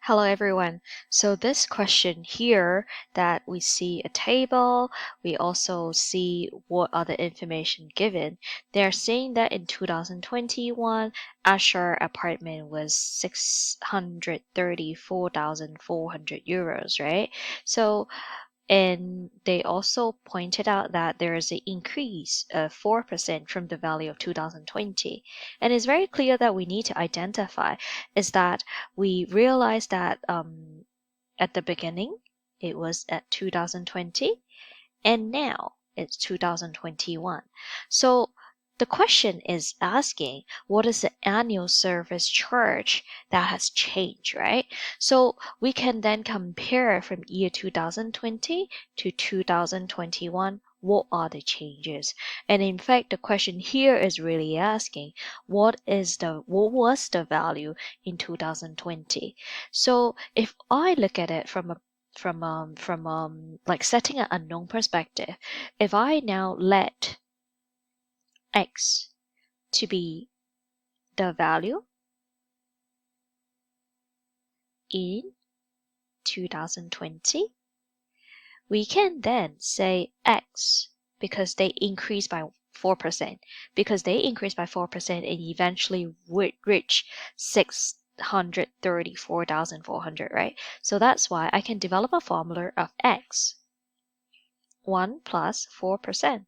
Hello everyone. So this question here that we see a table, we also see what other information given. They're saying that in 2021, Asher apartment was 634,400 euros, right? And they also pointed out that there is an increase of 4% from the value of 2020. And it's very clear that we need to identify is that we realize that at the beginning it was at 2020 and now it's 2021. So the question is asking what is the annual service charge that has changed, right? So we can then compare from year 2020 to 2021. What are the changes? And in fact, the question here is really asking what was the value in 2020? So if I look at it from like setting an unknown perspective, if I now let x to be the value in 2020, we can then say x because they increase by 4%, because they increase by 4% and eventually reach 634,400, right? So that's why I can develop a formula of x, 1 plus 4%,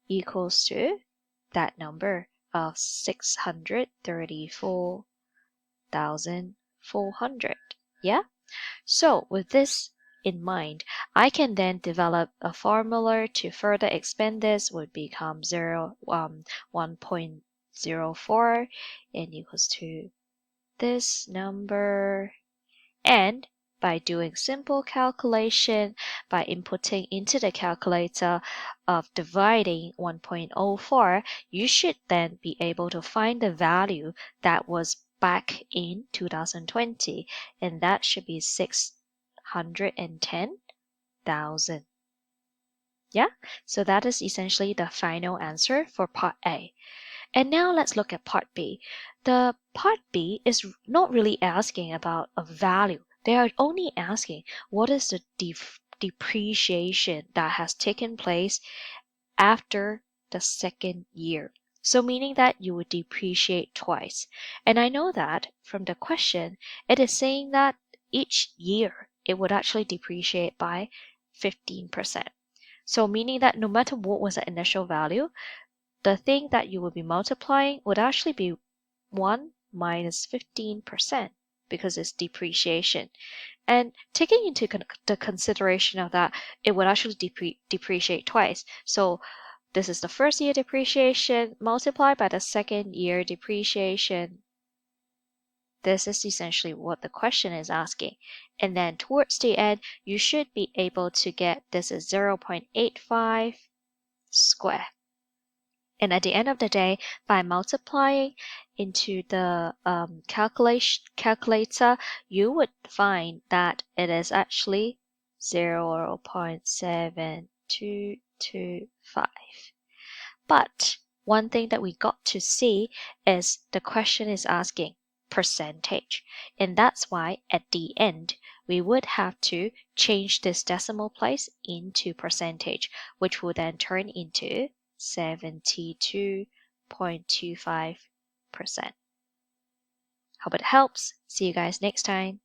equals to that number of 634,400. Yeah? So with this in mind, I can then develop a formula to further expand this would become 1.04 and equals to this number. And by doing simple calculation, by inputting into the calculator of dividing 1.04, you should then be able to find the value that was back in 2020, and that should be 610,000. Yeah, so that is essentially the final answer for part A. And now let's look at part B. The part B is not really asking about a value. They are only asking what is the depreciation that has taken place after the second year. So meaning that you would depreciate twice. And I know that from the question, it is saying that each year it would actually depreciate by 15%. So meaning that no matter what was the initial value, the thing that you would be multiplying would actually be 1 minus 15% because it's depreciation. And taking into the consideration of that, it would actually depreciate twice. So this is the first year depreciation multiplied by the second year depreciation. This is essentially what the question is asking. And then towards the end, you should be able to get this is 0.85 square. And at the end of the day, by multiplying into the calculator, you would find that it is actually 0.7225. But one thing that we got to see is the question is asking percentage. And that's why at the end, we would have to change this decimal place into percentage, which will then turn into 72.25%. Hope it helps. See you guys next time.